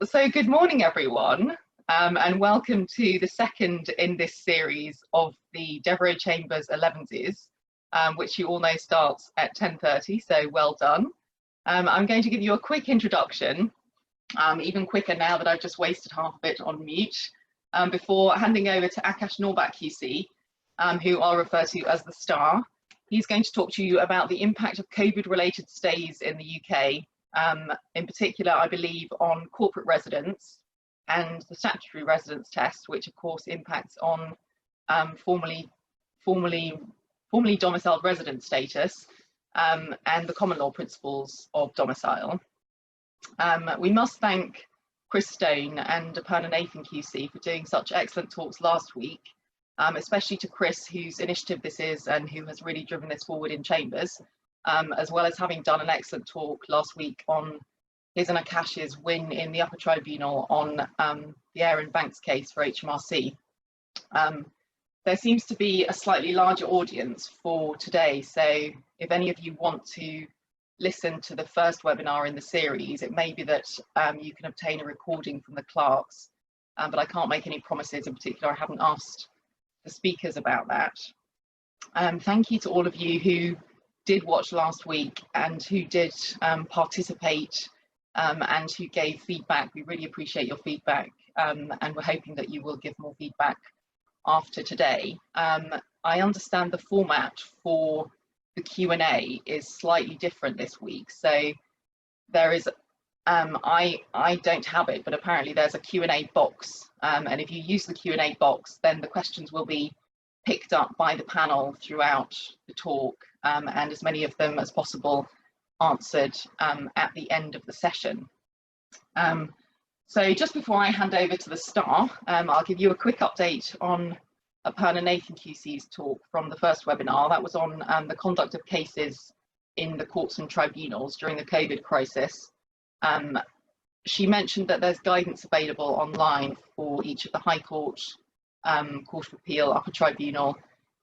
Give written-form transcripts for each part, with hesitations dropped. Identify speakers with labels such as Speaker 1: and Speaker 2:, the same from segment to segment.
Speaker 1: So good morning, everyone, and welcome to the second in this series of the Devereux Chambers Elevenses, which you all know starts at 10:30, so well done. I'm going to give you a quick introduction, even quicker now that I've just wasted half of it on mute, before handing over to Akash Nawbatt QC, who I'll refer to as the star. He's going to talk to you about the impact of COVID-related stays in the UK, in particular, I believe, on corporate residents and the statutory residence test, which of course impacts on formerly domiciled resident status, and the common law principles of domicile. We must thank Chris Stone and Aparna Nathan QC for doing such excellent talks last week, especially to Chris, whose initiative this is and who has really driven this forward in Chambers, as well as having done an excellent talk last week on his and Akash's win in the upper tribunal on the Aaron Banks case for HMRC. There seems to be a slightly larger audience for today, so if any of you want to listen to the first webinar in the series, it may be that you can obtain a recording from the clerks, but I can't make any promises. In particular, I haven't asked the speakers about that. Thank you to all of you who did watch last week and who did participate and who gave feedback. We really appreciate your feedback, and we're hoping that you will give more feedback after today. I understand the format for the Q&A is slightly different this week, so there is I don't have it, but apparently there's a Q&A box, and if you use the Q&A box, then the questions will be picked up by the panel throughout the talk, and as many of them as possible answered at the end of the session. So just before I hand over to the star, I'll give you a quick update on Aparna Nathan QC's talk from the first webinar. That was on the conduct of cases in the courts and tribunals during the COVID crisis. She mentioned that there's guidance available online for each of the High Court, Court of Appeal, Upper Tribunal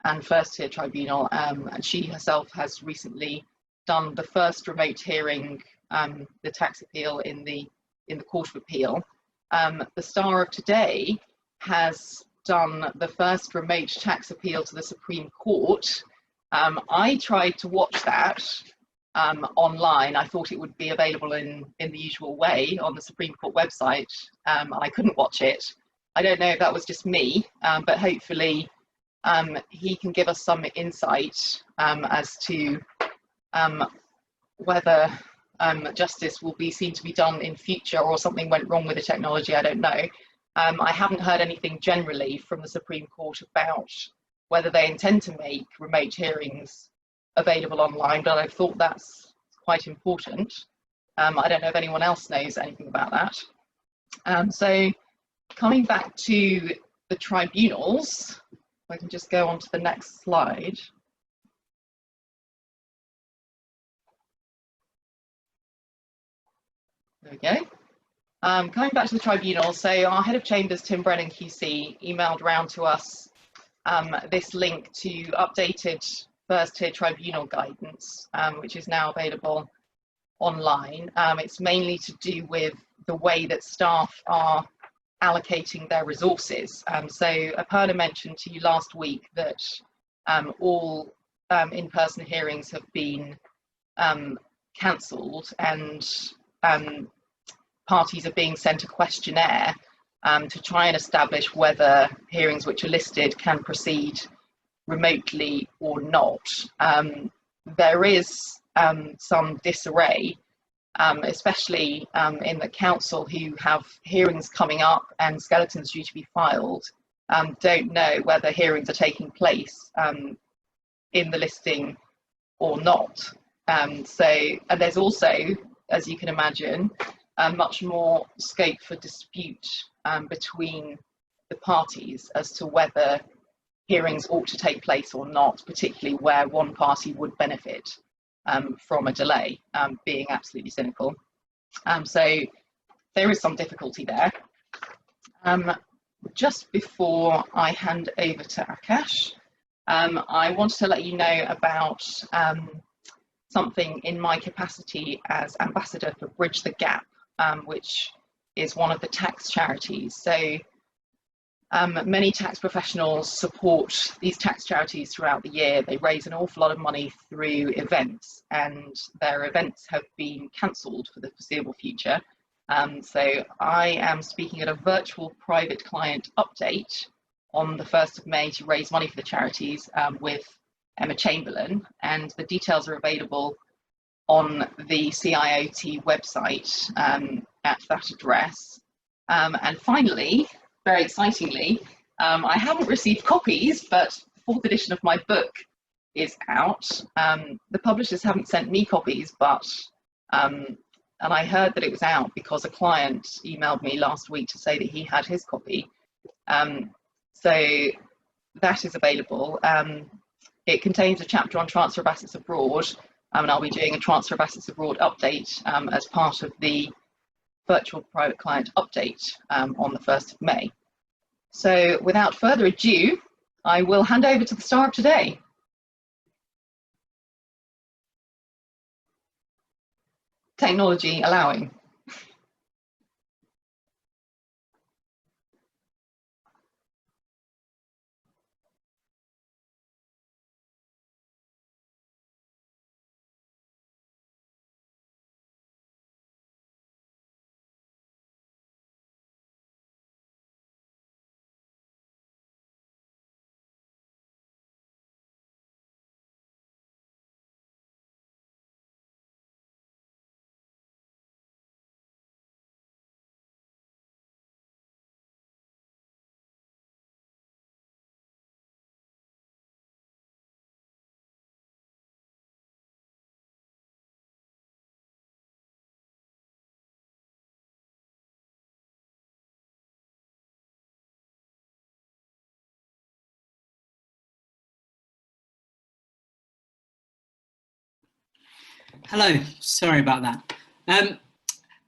Speaker 1: and First Tier Tribunal, and she herself has recently done the first remote hearing, the tax appeal in the Court of Appeal. The star of today has done the first remote tax appeal to the Supreme Court. I tried to watch that online. I thought it would be available in the usual way on the Supreme Court website, and I couldn't watch it. I don't know if that was just me, but hopefully he can give us some insight as to whether justice will be seen to be done in future or something went wrong with the technology. I don't know. I haven't heard anything generally from the Supreme Court about whether they intend to make remote hearings available online, but I thought that's quite important. I don't know if anyone else knows anything about that. So coming back to the tribunals, if I can just go on to the next slide. There we go. Coming back to the tribunal, so our head of chambers, Tim Brennan QC, emailed round to us this link to updated first tier tribunal guidance, which is now available online. It's mainly to do with the way that staff are allocating their resources. So Aparna mentioned to you last week that all in-person hearings have been cancelled, and parties are being sent a questionnaire to try and establish whether hearings which are listed can proceed remotely or not. There is some disarray, especially in the council, who have hearings coming up and skeletons due to be filed, don't know whether hearings are taking place in the listing or not. And there's also, as you can imagine, much more scope for dispute between the parties as to whether hearings ought to take place or not, particularly where one party would benefit from a delay, being absolutely cynical. So there is some difficulty there. Just before I hand over to Akash, I wanted to let you know about something in my capacity as ambassador for Bridge the Gap, which is one of the tax charities. So many tax professionals support these tax charities throughout the year. They raise an awful lot of money through events, and their events have been cancelled for the foreseeable future. So I am speaking at a virtual private client update on the 1st of May to raise money for the charities with Emma Chamberlain, and the details are available on the CIOT website at that address. And finally, very excitingly, I haven't received copies, but the 4th edition of my book is out. The publishers haven't sent me copies, but and I heard that it was out because a client emailed me last week to say that he had his copy. So that is available. It contains a chapter on transfer of assets abroad, and I'll be doing a transfer of assets abroad update as part of the virtual private client update on the 1st of May. So without further ado, I will hand over to the star of today. Technology allowing.
Speaker 2: Hello, sorry about that.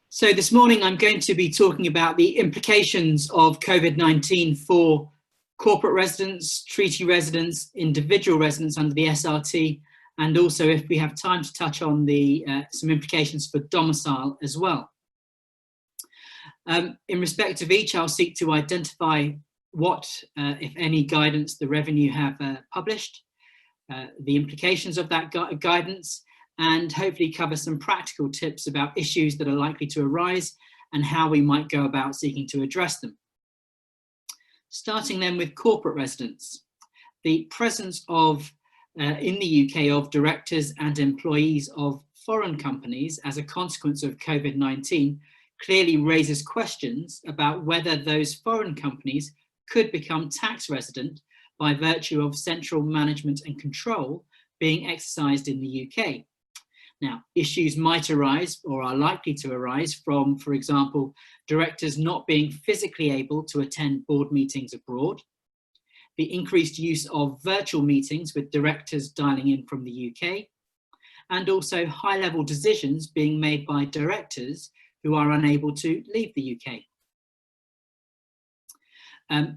Speaker 2: So this morning I'm going to be talking about the implications of COVID-19 for corporate residents, treaty residents, individual residents under the SRT, and also, if we have time, to touch on the some implications for domicile as well. In respect of each, I'll seek to identify what, if any, guidance the Revenue have published, the implications of that guidance, and hopefully cover some practical tips about issues that are likely to arise and how we might go about seeking to address them. Starting then with corporate residents. The presence of, in the UK, of directors and employees of foreign companies as a consequence of COVID-19 clearly raises questions about whether those foreign companies could become tax resident by virtue of central management and control being exercised in the UK. Now, issues might arise or are likely to arise from, for example, directors not being physically able to attend board meetings abroad, the increased use of virtual meetings with directors dialing in from the UK, and also high-level decisions being made by directors who are unable to leave the UK.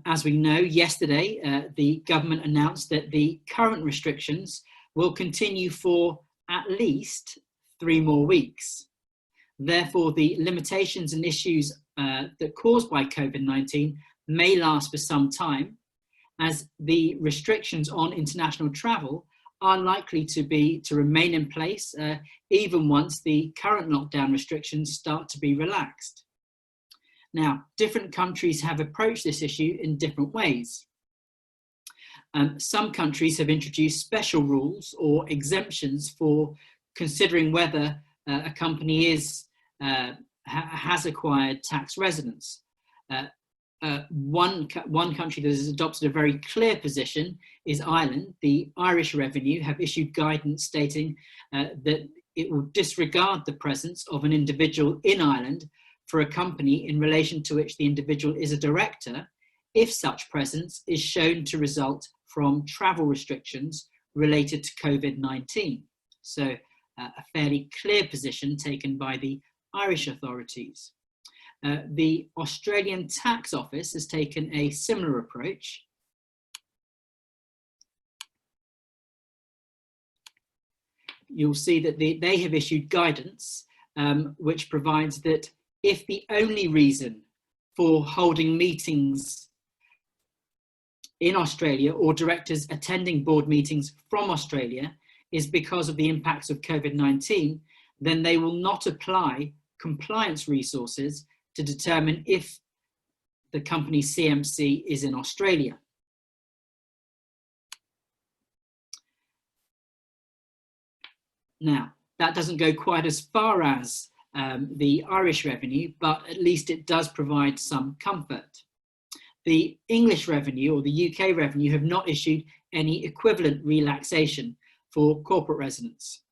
Speaker 2: As we know, yesterday, the government announced that the current restrictions will continue for at least 3 more weeks. Therefore, the limitations and issues that caused by COVID-19 may last for some time, as the restrictions on international travel are likely to remain in place even once the current lockdown restrictions start to be relaxed. Now, different countries have approached this issue in different ways. Some countries have introduced special rules or exemptions for considering whether a company has acquired tax residence. One country that has adopted a very clear position is Ireland. The Irish Revenue have issued guidance stating that it will disregard the presence of an individual in Ireland for a company in relation to which the individual is a director, if such presence is shown to result from travel restrictions related to COVID-19. So a fairly clear position taken by the Irish authorities. The Australian Tax Office has taken a similar approach. You'll see that they have issued guidance which provides that if the only reason for holding meetings in Australia or directors attending board meetings from Australia is because of the impacts of COVID-19, then they will not apply compliance resources to determine if the company's CMC is in Australia. Now, that doesn't go quite as far as the Irish revenue, but at least it does provide some comfort. The English revenue or the UK revenue have not issued any equivalent relaxation for corporate residents.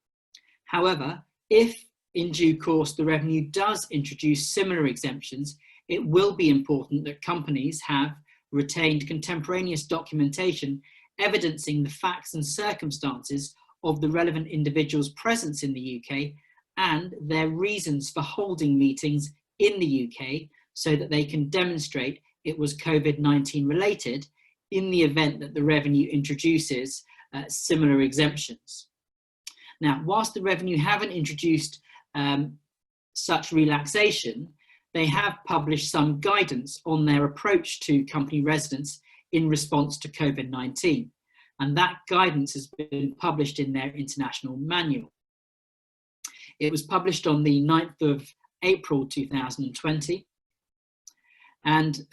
Speaker 2: However, if in due course the revenue does introduce similar exemptions, it will be important that companies have retained contemporaneous documentation evidencing the facts and circumstances of the relevant individuals' presence in the UK and their reasons for holding meetings in the UK so that they can demonstrate it was COVID-19 related in the event that the revenue introduces similar exemptions. Now, whilst the revenue haven't introduced such relaxation, they have published some guidance on their approach to company residents in response to COVID-19. And that guidance has been published in their international manual. It was published on the 9th of April 2020. And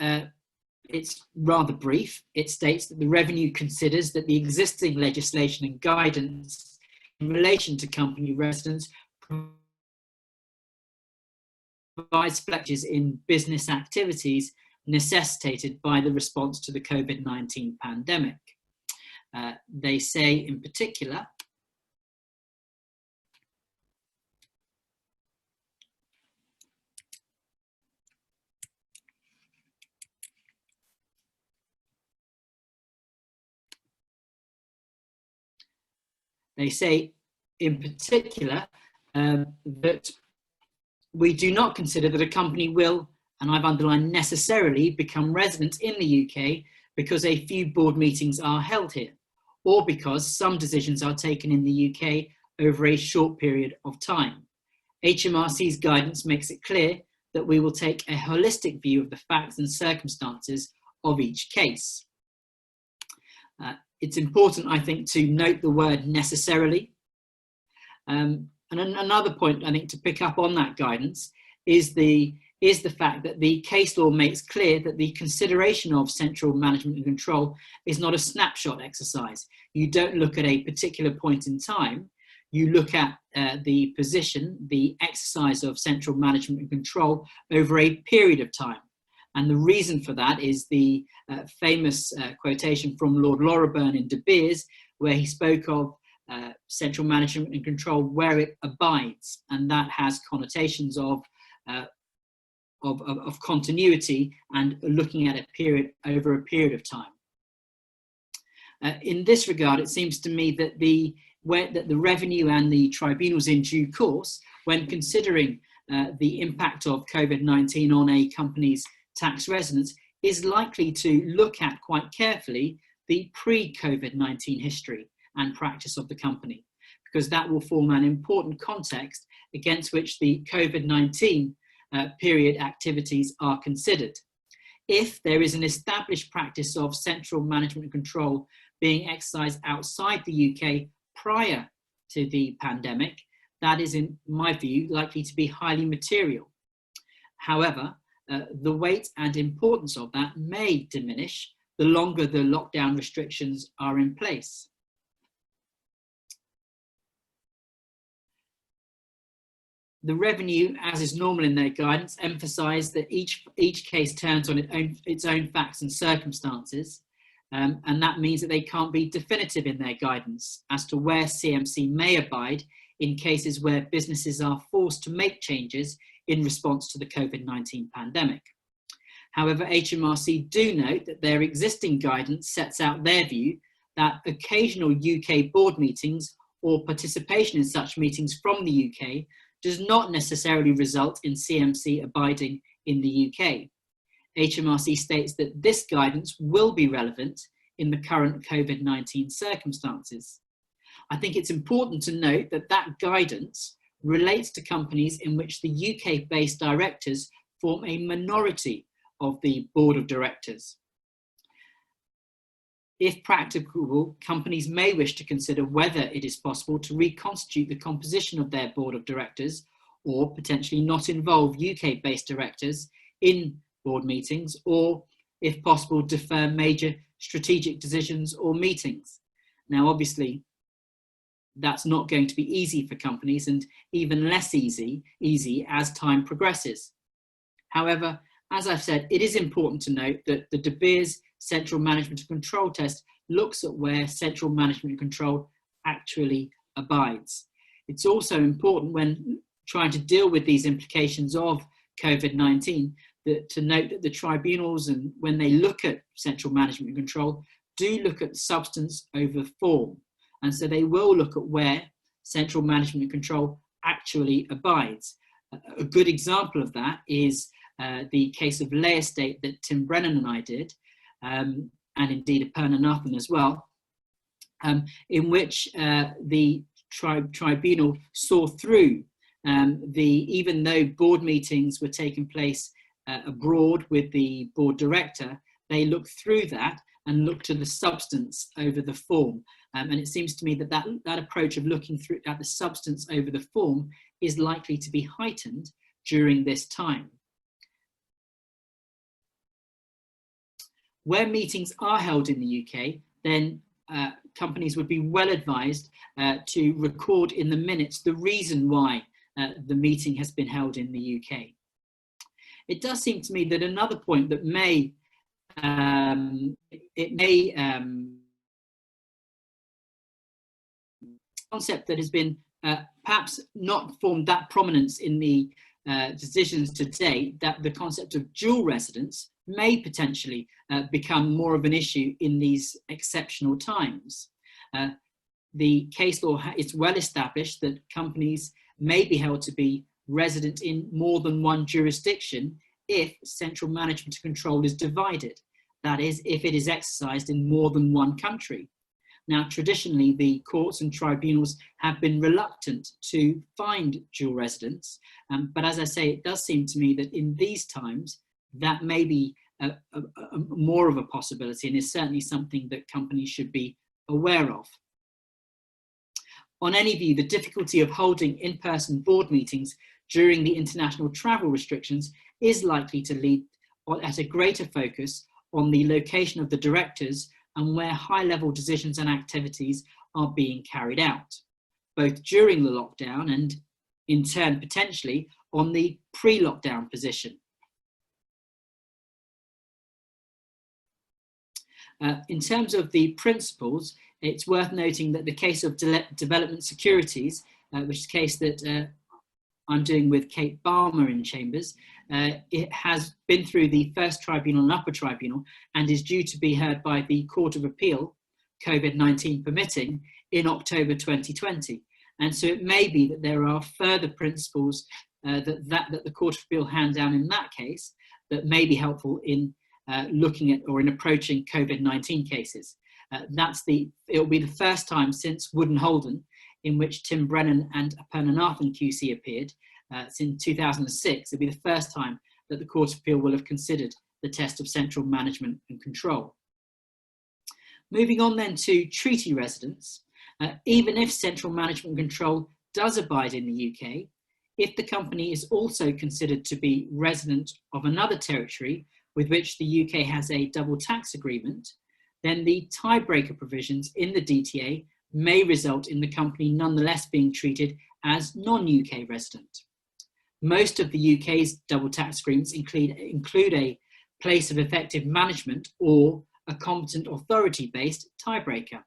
Speaker 2: it's rather brief. It states that the revenue considers that the existing legislation and guidance in relation to company residents provides flexibilities in business activities necessitated by the response to the COVID-19 pandemic. They say in particular, that we do not consider that a company will, and I've underlined necessarily, become residents in the UK because a few board meetings are held here, or because some decisions are taken in the UK over a short period of time. HMRC's guidance makes it clear that we will take a holistic view of the facts and circumstances of each case. It's important, I think, to note the word necessarily. And another point, I think, to pick up on that guidance is the fact that the case law makes clear that the consideration of central management and control is not a snapshot exercise. You don't look at a particular point in time. You look at the position, the exercise of central management and control over a period of time. And the reason for that is the famous quotation from Lord Loreburn in De Beers, where he spoke of central management and control where it abides, and that has connotations of continuity and looking at a period over a period of time. In this regard, it seems to me that the revenue and the tribunals in due course, when considering the impact of COVID-19 on a company's tax residents, is likely to look at quite carefully the pre-COVID-19 history and practice of the company, because that will form an important context against which the COVID-19 period activities are considered. If there is an established practice of central management and control being exercised outside the UK prior to the pandemic, that is, in my view, likely to be highly material. However, the weight and importance of that may diminish the longer the lockdown restrictions are in place. The revenue, as is normal in their guidance, emphasise that each case turns on its own facts and circumstances, and that means that they can't be definitive in their guidance as to where CMC may abide in cases where businesses are forced to make changes in response to the COVID-19 pandemic. However, HMRC do note that their existing guidance sets out their view that occasional UK board meetings or participation in such meetings from the UK does not necessarily result in CMC abiding in the UK. HMRC states that this guidance will be relevant in the current COVID-19 circumstances. I think it's important to note that that guidance relates to companies in which the UK-based directors form a minority of the board of directors. If practicable, companies may wish to consider whether it is possible to reconstitute the composition of their board of directors, or potentially not involve UK-based directors in board meetings, or, if possible, defer major strategic decisions or meetings. Now, obviously, that's not going to be easy for companies, and even less easy as time progresses. However, as I've said, it is important to note that the De Beers Central Management and Control Test looks at where central management and control actually abides. It's also important when trying to deal with these implications of COVID-19 to note that the tribunals, and when they look at central management and control, do look at substance over form. And so they will look at where central management and control actually abides. A good example of that is the case of Lay Estate that Tim Brennan and I did, and indeed Aparna Nathan as well, in which the tribunal saw through even though board meetings were taking place abroad with the board director, they looked through that and looked to the substance over the form. And it seems to me that that approach of looking through at the substance over the form is likely to be heightened during this time. Where meetings are held in the UK, then companies would be well advised to record in the minutes the reason why the meeting has been held in the UK. It does seem to me that another point that concept that has been perhaps not formed that prominence in the decisions to date, that the concept of dual residence may potentially become more of an issue in these exceptional times. The case law is well established that companies may be held to be resident in more than one jurisdiction if central management and control is divided. That is, if it is exercised in more than one country. Now, traditionally, the courts and tribunals have been reluctant to find dual residence, but as I say, it does seem to me that in these times, that may be more of a possibility, and is certainly something that companies should be aware of. On any view, the difficulty of holding in-person board meetings during the international travel restrictions is likely to lead at a greater focus on the location of the directors and where high-level decisions and activities are being carried out, both during the lockdown and, in turn, potentially on the pre-lockdown position. In terms of the principles, it's worth noting that the case of development securities, which is a case that I'm doing with Kate Balmer in Chambers, it has been through the first tribunal and upper tribunal and is due to be heard by the Court of Appeal, COVID-19 permitting, in October 2020. And so it may be that there are further principles that the Court of Appeal hand down in that case that may be helpful in looking at or in approaching COVID-19 cases. It'll be the first time since Wood and Holden in which Tim Brennan and Aparna Nathan QC appeared. Since 2006, it'll be the first time that the Court of Appeal will have considered the test of central management and control. Moving on then to treaty residence, even if central management and control does abide in the UK, if the company is also considered to be resident of another territory with which the UK has a double tax agreement, then the tiebreaker provisions in the DTA may result in the company nonetheless being treated as non-UK resident. Most of the UK's double tax agreements include a place of effective management or a competent authority-based tiebreaker.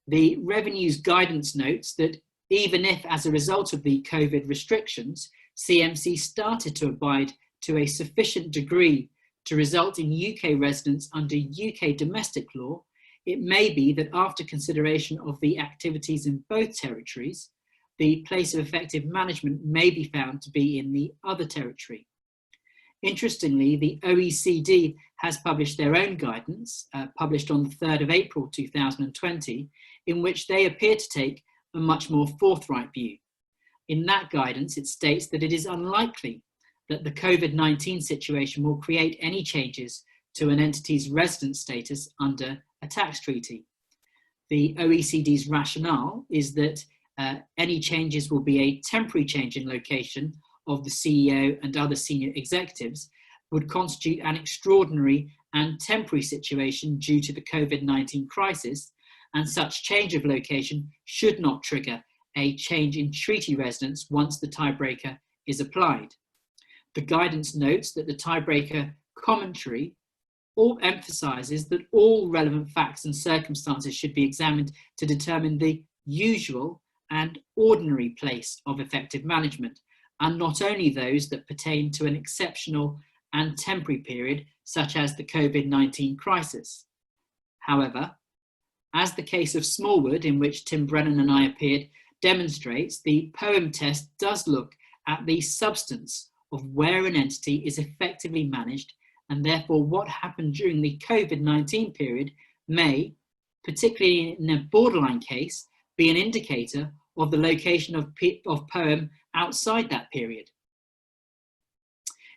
Speaker 2: The Revenue's guidance notes that even if, as a result of the COVID restrictions, CMC started to abide to a sufficient degree to result in UK residence under UK domestic law, it may be that after consideration of the activities in both territories, the place of effective management may be found to be in the other territory. Interestingly, the OECD has published their own guidance, published on the 3rd of April 2020, in which they appear to take a much more forthright view. In that guidance, it states that it is unlikely that the COVID-19 situation will create any changes to an entity's resident status under a tax treaty. The OECD's rationale is that any changes will be a temporary change in location of the CEO and other senior executives, would constitute an extraordinary and temporary situation due to the COVID-19 crisis, and such change of location should not trigger a change in treaty residence once the tiebreaker is applied. The guidance notes that the tiebreaker commentary all emphasises that all relevant facts and circumstances should be examined to determine the usual and ordinary place of effective management, and not only those that pertain to an exceptional and temporary period, such as the COVID-19 crisis. However, as the case of Smallwood, in which Tim Brennan and I appeared, demonstrates, the POEM test does look at the substance of where an entity is effectively managed, and therefore what happened during the COVID-19 period may, particularly in a borderline case, be an indicator of the location of POEM outside that period.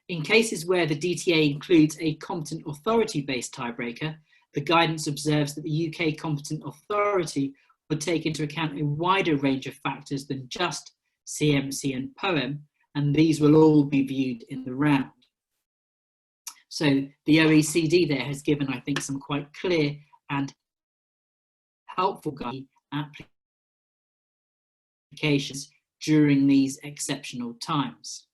Speaker 2: In cases where the DTA includes a competent authority-based tiebreaker, the guidance observes that the UK competent authority would take into account a wider range of factors than just CMC and POEM, and these will all be viewed in the round. So the OECD there has given, I think, some quite clear and helpful applications during these exceptional times.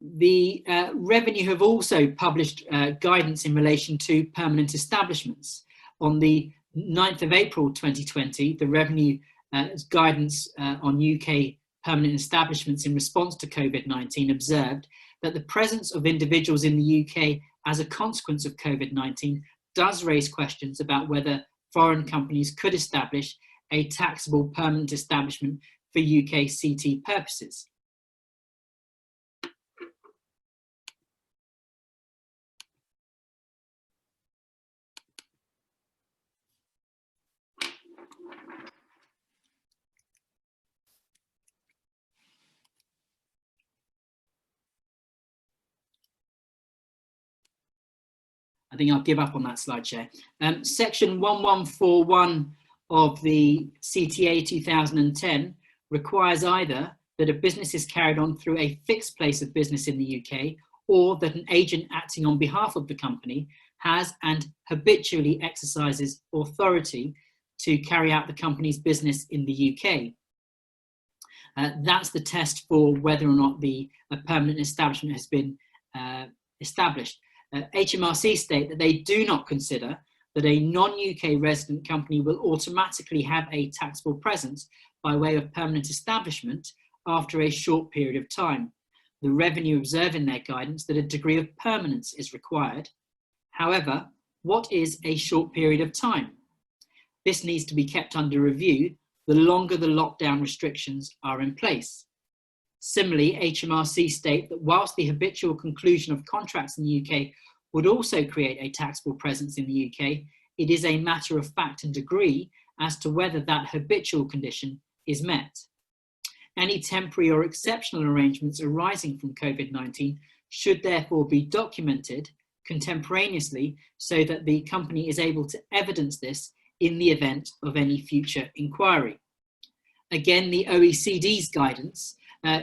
Speaker 2: The Revenue have also published guidance in relation to permanent establishments. On the 9th of April 2020, the Revenue guidance on UK permanent establishments in response to COVID-19 observed that the presence of individuals in the UK as a consequence of COVID-19 does raise questions about whether foreign companies could establish a taxable permanent establishment for UK CT purposes. I think I'll give up on that slide share. Section 1141 of the CTA 2010 requires either that a business is carried on through a fixed place of business in the UK, or that an agent acting on behalf of the company has and habitually exercises authority to carry out the company's business in the UK. That's the test for whether or not a permanent establishment has been established. HMRC state that they do not consider that a non-UK resident company will automatically have a taxable presence by way of permanent establishment after a short period of time. The Revenue observe in their guidance that a degree of permanence is required. However, what is a short period of time? This needs to be kept under review the longer the lockdown restrictions are in place. Similarly, HMRC state that whilst the habitual conclusion of contracts in the UK would also create a taxable presence in the UK, it is a matter of fact and degree as to whether that habitual condition is met. Any temporary or exceptional arrangements arising from COVID-19 should therefore be documented contemporaneously so that the company is able to evidence this in the event of any future inquiry. Again, the OECD's guidance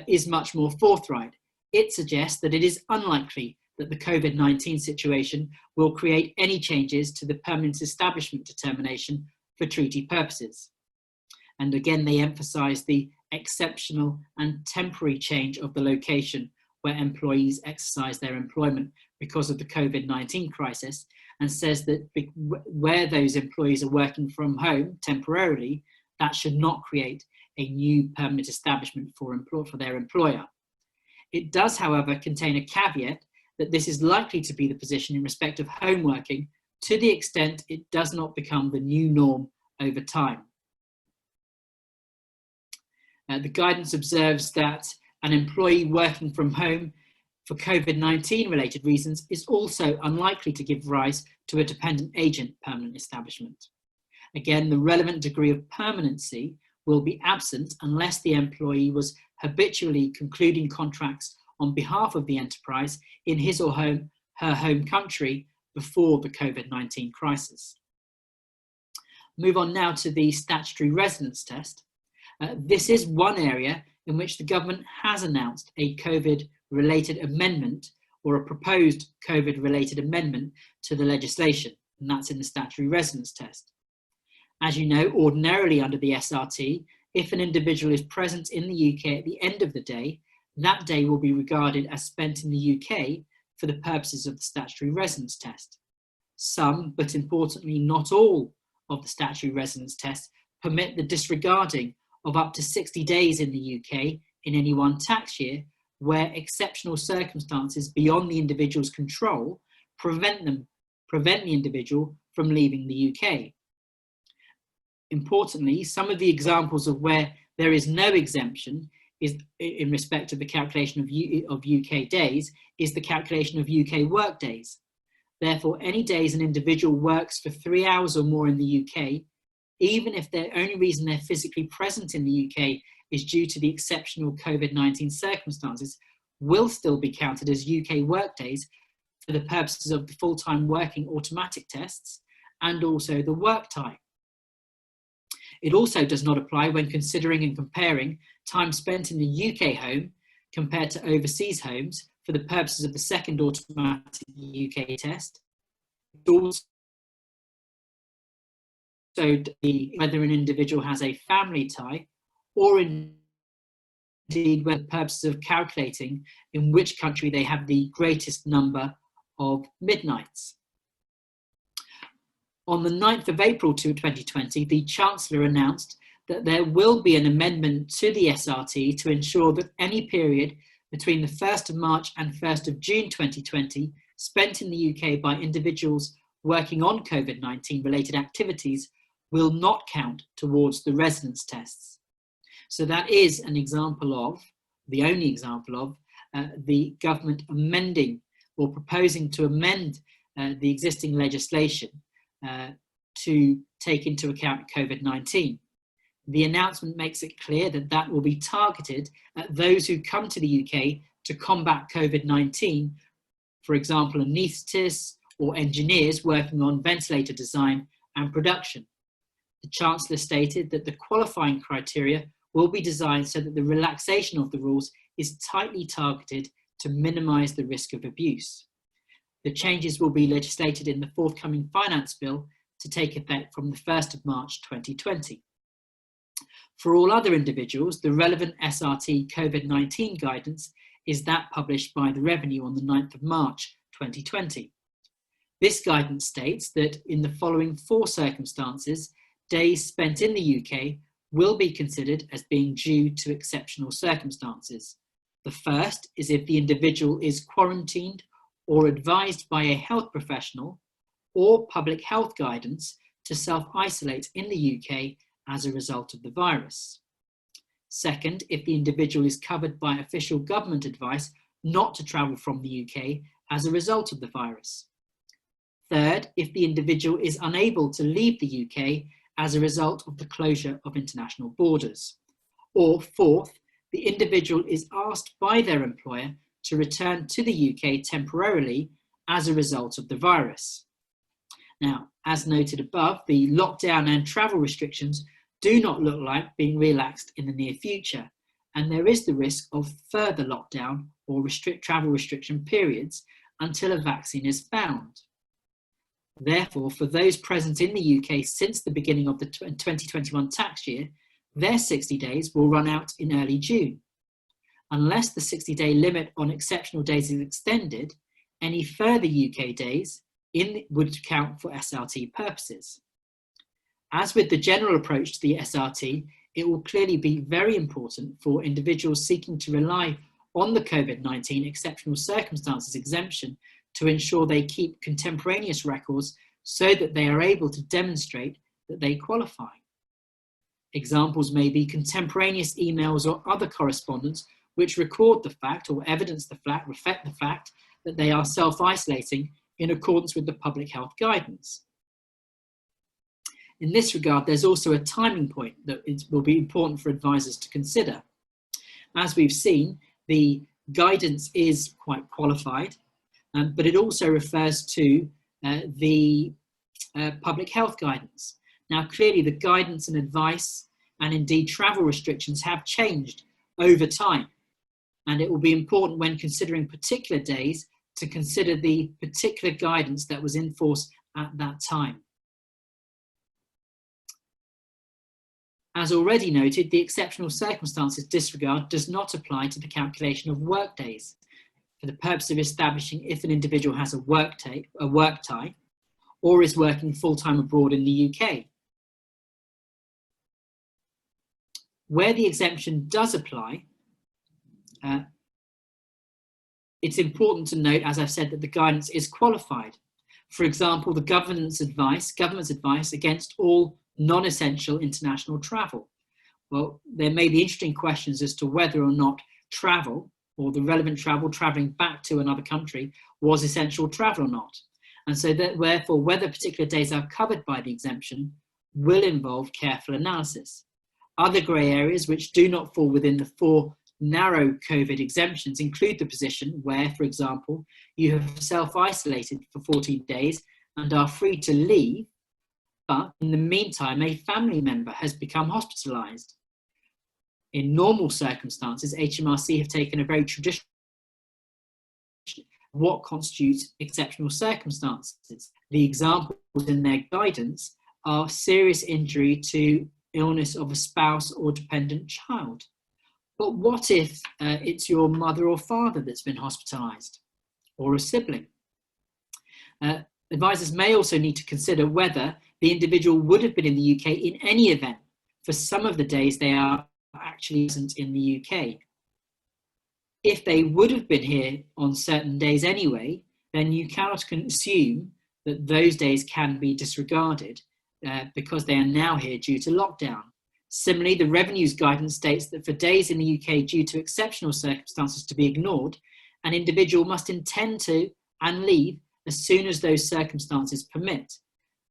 Speaker 2: is much more forthright. It suggests that it is unlikely that the COVID-19 situation will create any changes to the permanent establishment determination for treaty purposes. And again, they emphasise the exceptional and temporary change of the location where employees exercise their employment because of the COVID-19 crisis, and says that where those employees are working from home temporarily, that should not create a new permanent establishment for their employer. It does, however, contain a caveat that this is likely to be the position in respect of home working to the extent it does not become the new norm over time. The guidance observes that an employee working from home for COVID-19 related reasons is also unlikely to give rise to a dependent agent permanent establishment. Again, the relevant degree of permanency will be absent unless the employee was habitually concluding contracts on behalf of the enterprise in his or her home country before the COVID-19 crisis. Move on now to the statutory residence test. This is one area in which the government has announced a COVID-related amendment or a proposed COVID-related amendment to the legislation, and that's in the statutory residence test. As you know, ordinarily under the SRT, if an individual is present in the UK at the end of the day, that day will be regarded as spent in the UK for the purposes of the statutory residence test. Some, but importantly not all, of the statutory residence test permit the disregarding of up to 60 days in the UK in any one tax year where exceptional circumstances beyond the individual's control prevent the individual from leaving the UK. Importantly, some of the examples of where there is no exemption is in respect of the calculation of UK days is the calculation of UK work days. Therefore, any days an individual works for 3 hours or more in the UK, even if the only reason they're physically present in the UK is due to the exceptional COVID-19 circumstances, will still be counted as UK work days for the purposes of the full-time working automatic tests and also the work time. It also does not apply when considering and comparing time spent in the UK home compared to overseas homes for the purposes of the second automatic UK test. It also whether an individual has a family tie or indeed for the purposes of calculating in which country they have the greatest number of midnights. On the 9th of April 2020, the Chancellor announced that there will be an amendment to the SRT to ensure that any period between the 1st of March and 1st of June 2020 spent in the UK by individuals working on COVID-19 related activities will not count towards the residence tests. So that is an example of, the only example of, the government amending or proposing to amend the existing legislation to take into account COVID-19. The announcement makes it clear that that will be targeted at those who come to the UK to combat COVID-19, for example, anaesthetists or engineers working on ventilator design and production. The Chancellor stated that the qualifying criteria will be designed so that the relaxation of the rules is tightly targeted to minimise the risk of abuse. The changes will be legislated in the forthcoming finance bill to take effect from the 1st of March 2020. For all other individuals, the relevant SRT COVID-19 guidance is that published by the Revenue on the 9th of March 2020. This guidance states that in the following 4 circumstances, days spent in the UK will be considered as being due to exceptional circumstances. The first is if the individual is quarantined or advised by a health professional or public health guidance to self-isolate in the UK as a result of the virus. Second, if the individual is covered by official government advice not to travel from the UK as a result of the virus. Third, if the individual is unable to leave the UK as a result of the closure of international borders. Or fourth, the individual is asked by their employer to return to the UK temporarily as a result of the virus. Now, as noted above, the lockdown and travel restrictions do not look like being relaxed in the near future, and there is the risk of further lockdown or travel restriction periods until a vaccine is found. Therefore, for those present in the UK since the beginning of the 2021 tax year, their 60 days will run out in early June. Unless the 60-day limit on exceptional days is extended, any further UK days would count for SRT purposes. As with the general approach to the SRT, it will clearly be very important for individuals seeking to rely on the COVID-19 exceptional circumstances exemption to ensure they keep contemporaneous records so that they are able to demonstrate that they qualify. Examples may be contemporaneous emails or other correspondence which record the fact or evidence the fact, reflect the fact that they are self-isolating in accordance with the public health guidance. In this regard, there's also a timing point that will be important for advisors to consider. As we've seen, the guidance is quite qualified, but it also refers to the public health guidance. Now, clearly the guidance and advice and indeed travel restrictions have changed over time, and it will be important when considering particular days to consider the particular guidance that was in force at that time. As already noted, the exceptional circumstances disregard does not apply to the calculation of work days for the purpose of establishing if an individual has a work tie or is working full-time abroad in the UK. Where the exemption does apply, it's important to note, as I've said, that the guidance is qualified. For example, the government's advice against all non-essential international travel. Well, there may be interesting questions as to whether or not travel, or the relevant travel, travelling back to another country, was essential travel or not. And so that, therefore, whether particular days are covered by the exemption will involve careful analysis. Other grey areas which do not fall within the four narrow COVID exemptions include the position where, for example, you have self-isolated for 14 days and are free to leave, but in the meantime, a family member has become hospitalised. In normal circumstances, HMRC have taken a very traditional what constitutes exceptional circumstances. The examples in their guidance are serious injury to illness of a spouse or dependent child. But what if it's your mother or father that's been hospitalised, or a sibling? Advisors may also need to consider whether the individual would have been in the UK in any event for some of the days they are actually present in the UK. If they would have been here on certain days anyway, then you cannot assume that those days can be disregarded because they are now here due to lockdown. Similarly, the Revenues guidance states that for days in the UK due to exceptional circumstances to be ignored, an individual must intend to and leave as soon as those circumstances permit.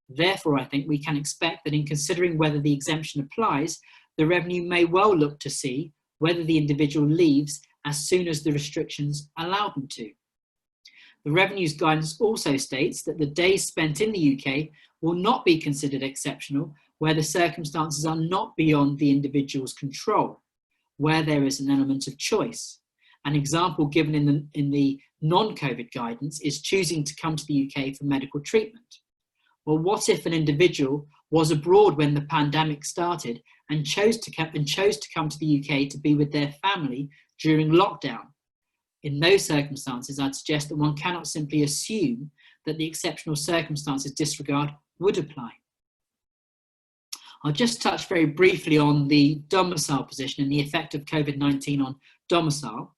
Speaker 2: Therefore, I think we can expect that in considering whether the exemption applies, the Revenue may well look to see whether the individual leaves as soon as the restrictions allow them to. The Revenues guidance also states that the days spent in the UK will not be considered exceptional where the circumstances are not beyond the individual's control, where there is an element of choice. An example given in the non-COVID guidance is choosing to come to the UK for medical treatment. Well, what if an individual was abroad when the pandemic started and chose to come to the UK to be with their family during lockdown? In those circumstances, I'd suggest that one cannot simply assume that the exceptional circumstances disregard would apply. I'll just touch very briefly on the domicile position and the effect of COVID-19 on domicile.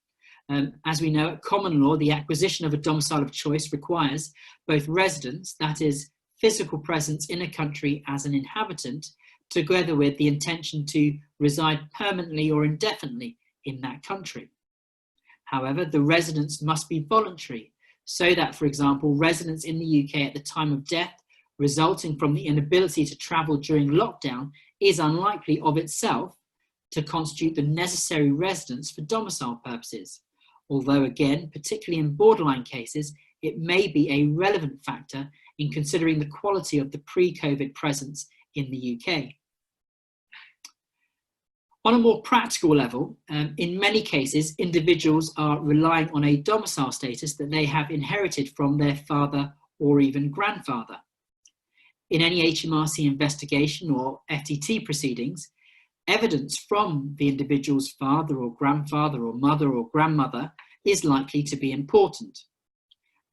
Speaker 2: As we know, at common law, the acquisition of a domicile of choice requires both residence, that is, physical presence in a country as an inhabitant, together with the intention to reside permanently or indefinitely in that country. However, the residence must be voluntary, so that, for example, residence in the UK at the time of death resulting from the inability to travel during lockdown is unlikely of itself to constitute the necessary residence for domicile purposes. Although again, particularly in borderline cases, it may be a relevant factor in considering the quality of the pre-COVID presence in the UK. On a more practical level, in many cases, individuals are relying on a domicile status that they have inherited from their father or even grandfather. In any HMRC investigation or FTT proceedings, evidence from the individual's father or grandfather or mother or grandmother is likely to be important.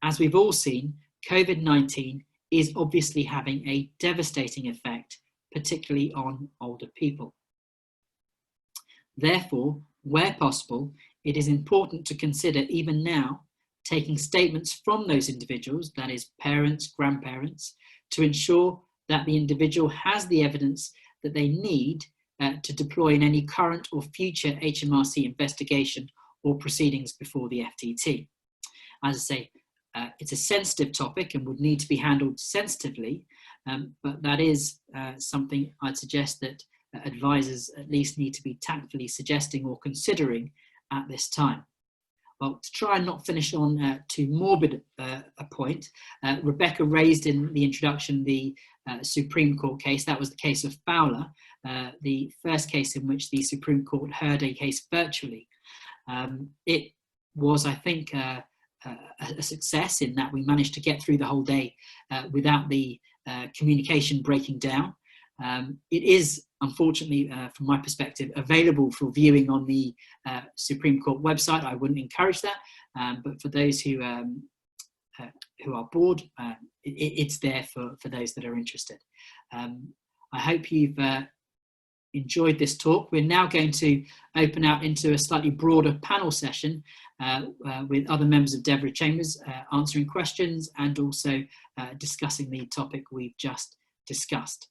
Speaker 2: As we've all seen, COVID-19 is obviously having a devastating effect, particularly on older people. Therefore, where possible, it is important to consider even now taking statements from those individuals, that is parents, grandparents, to ensure that the individual has the evidence that they need to deploy in any current or future HMRC investigation or proceedings before the FTT. As I say, it's a sensitive topic and would need to be handled sensitively, but that is something I'd suggest that advisors at least need to be tactfully suggesting or considering at this time. Well, to try and not finish on too morbid a point, Rebecca raised in the introduction the Supreme Court case. That was the case of Fowler, the first case in which the Supreme Court heard a case virtually. It was, I think, a success in that we managed to get through the whole day without the communication breaking down. It is, unfortunately, from my perspective, available for viewing on the Supreme Court website. I wouldn't encourage that, but for those who are bored, it's there for those that are interested. I hope you've enjoyed this talk. We're now going to open out into a slightly broader panel session with other members of Devereux Chambers answering questions and also discussing the topic we've just discussed.